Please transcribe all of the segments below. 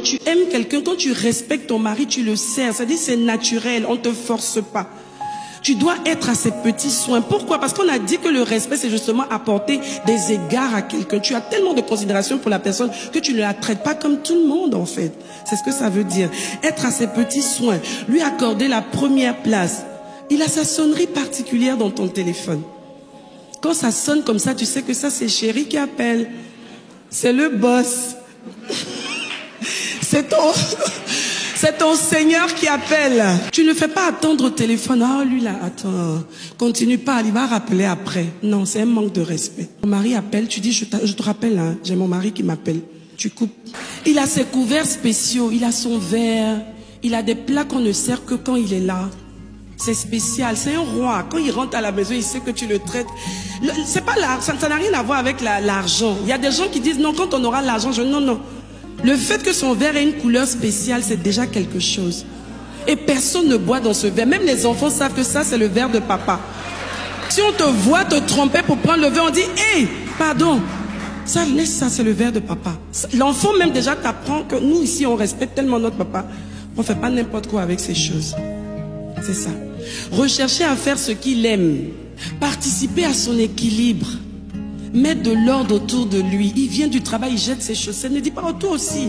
quand tu aimes quelqu'un, quand tu respectes ton mari, tu le sers. C'est-à-dire c'est naturel, on ne te force pas. Tu dois être à ses petits soins. Pourquoi? Parce qu'on a dit que le respect, c'est justement apporter des égards à quelqu'un. Tu as tellement de considération pour la personne que tu ne la traites pas comme tout le monde, en fait. C'est ce que ça veut dire. Être à ses petits soins. Lui accorder la première place. Il a sa sonnerie particulière dans ton téléphone. Quand ça sonne comme ça, tu sais que ça, c'est chéri qui appelle. C'est le boss. C'est ton Seigneur qui appelle. Tu ne fais pas attendre au téléphone. Ah, lui là, attends. Continue pas, il va rappeler après. Non, c'est un manque de respect. Ton mari appelle, tu dis, je te rappelle, hein, j'ai mon mari qui m'appelle. Tu coupes. Il a ses couverts spéciaux, il a son verre. Il a des plats qu'on ne sert que quand il est là. C'est spécial, c'est un roi. Quand il rentre à la maison, il sait que tu le traites. C'est pas ça n'a rien à voir avec l'argent. Il y a des gens qui disent, non, quand on aura l'argent, non, non. Le fait que son verre ait une couleur spéciale, c'est déjà quelque chose. Et personne ne boit dans ce verre. Même les enfants savent que ça, c'est le verre de papa. Si on te voit te tromper pour prendre le verre, on dit, hé, pardon. Ça, laisse ça, c'est le verre de papa. L'enfant même déjà t'apprend que nous, ici, on respecte tellement notre papa. On ne fait pas n'importe quoi avec ces choses. C'est ça. Rechercher à faire ce qu'il aime. Participer à son équilibre. Mettre de l'ordre autour de lui. Il vient du travail, il jette ses chaussettes. Ne dis pas, oh, toi aussi.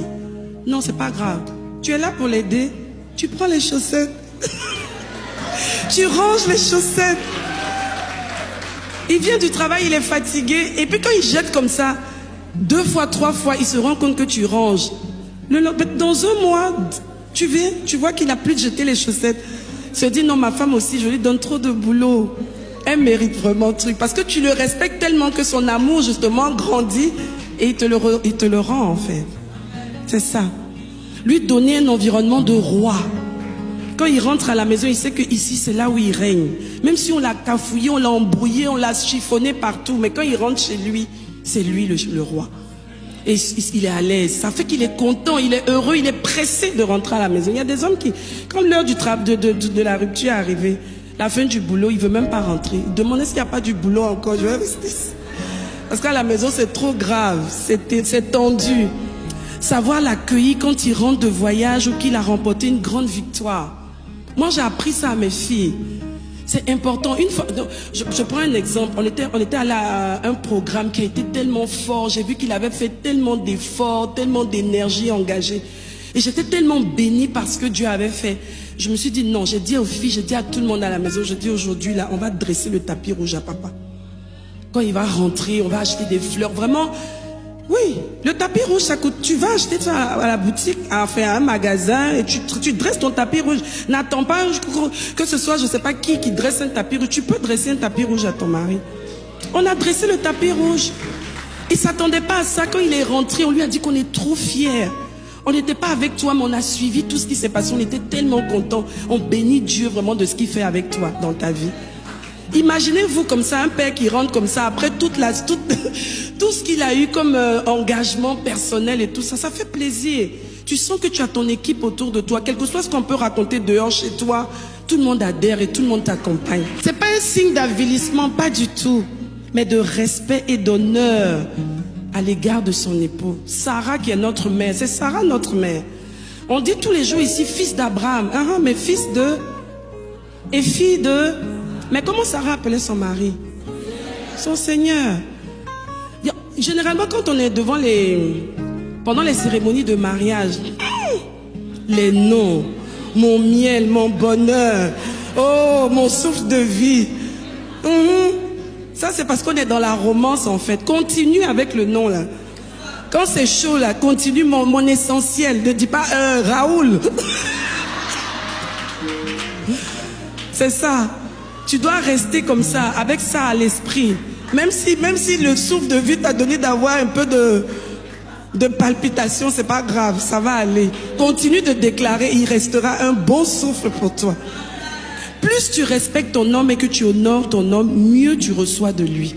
Non, c'est pas grave. Tu es là pour l'aider. Tu prends les chaussettes. Tu ranges les chaussettes. Il vient du travail, il est fatigué. Et puis quand il jette comme ça, 2 fois, 3 fois, il se rend compte que tu ranges. Dans un mois, tu viens, tu vois qu'il n'a plus de jeter les chaussettes. Il se dit, non, ma femme aussi, je lui donne trop de boulot. Elle mérite vraiment le truc. Parce que tu le respectes tellement que son amour, justement, grandit et il te le rend, en fait. C'est ça. Lui donner un environnement de roi. Quand il rentre à la maison, il sait que ici, c'est là où il règne. Même si on l'a cafouillé, on l'a embrouillé, on l'a chiffonné partout. Mais quand il rentre chez lui, c'est lui le roi. Et il est à l'aise. Ça fait qu'il est content, il est heureux, il est pressé de rentrer à la maison. Il y a des hommes qui, quand l'heure de la rupture est arrivée, la fin du boulot, il ne veut même pas rentrer. Il demande s'il n'y a pas du boulot encore. Je vais rester. Parce qu'à la maison, c'est trop grave. C'est tendu. Savoir l'accueillir quand il rentre de voyage ou qu'il a remporté une grande victoire. Moi, j'ai appris ça à mes filles. C'est important. Une fois, je prends un exemple. On était à un programme qui a été tellement fort. J'ai vu qu'il avait fait tellement d'efforts, tellement d'énergie engagée. Et j'étais tellement bénie par ce que Dieu avait fait. Je me suis dit non, j'ai dit aux filles, j'ai dit à tout le monde à la maison, je dis aujourd'hui là, on va dresser le tapis rouge à papa. Quand il va rentrer, on va acheter des fleurs. Vraiment, oui, le tapis rouge ça coûte. Tu vas acheter ça à la boutique, à un magasin et tu dresses ton tapis rouge. N'attends pas que ce soit je sais pas qui dresse un tapis rouge. Tu peux dresser un tapis rouge à ton mari. On a dressé le tapis rouge. Il ne s'attendait pas à ça. Quand il est rentré, on lui a dit qu'on est trop fiers. On n'était pas avec toi, mais on a suivi tout ce qui s'est passé. On était tellement contents. On bénit Dieu vraiment de ce qu'il fait avec toi dans ta vie. Imaginez-vous comme ça, un père qui rentre comme ça, après tout ce qu'il a eu comme engagement personnel et tout ça, ça fait plaisir. Tu sens que tu as ton équipe autour de toi. Quel que soit ce qu'on peut raconter dehors chez toi, tout le monde adhère et tout le monde t'accompagne. Ce n'est pas un signe d'avilissement, pas du tout, mais de respect et d'honneur à l'égard de son époux. Sarah qui est notre mère, c'est Sarah notre mère. On dit tous les jours ici fils d'Abraham, mais fils de et fille de. Mais comment Sarah appelait son mari? Son Seigneur. Généralement quand on est pendant les cérémonies de mariage, les noms, mon miel, mon bonheur, oh mon souffle de vie. Ça, c'est parce qu'on est dans la romance, en fait. Continue avec le nom, là. Quand c'est chaud, là, continue mon essentiel. Ne dis pas Raoul. C'est ça. Tu dois rester comme ça, avec ça à l'esprit. Même si le souffle de vie t'a donné d'avoir un peu de palpitation, c'est pas grave, ça va aller. Continue de déclarer, il restera un bon souffle pour toi. Plus tu respectes ton homme et que tu honores ton homme, mieux tu reçois de lui.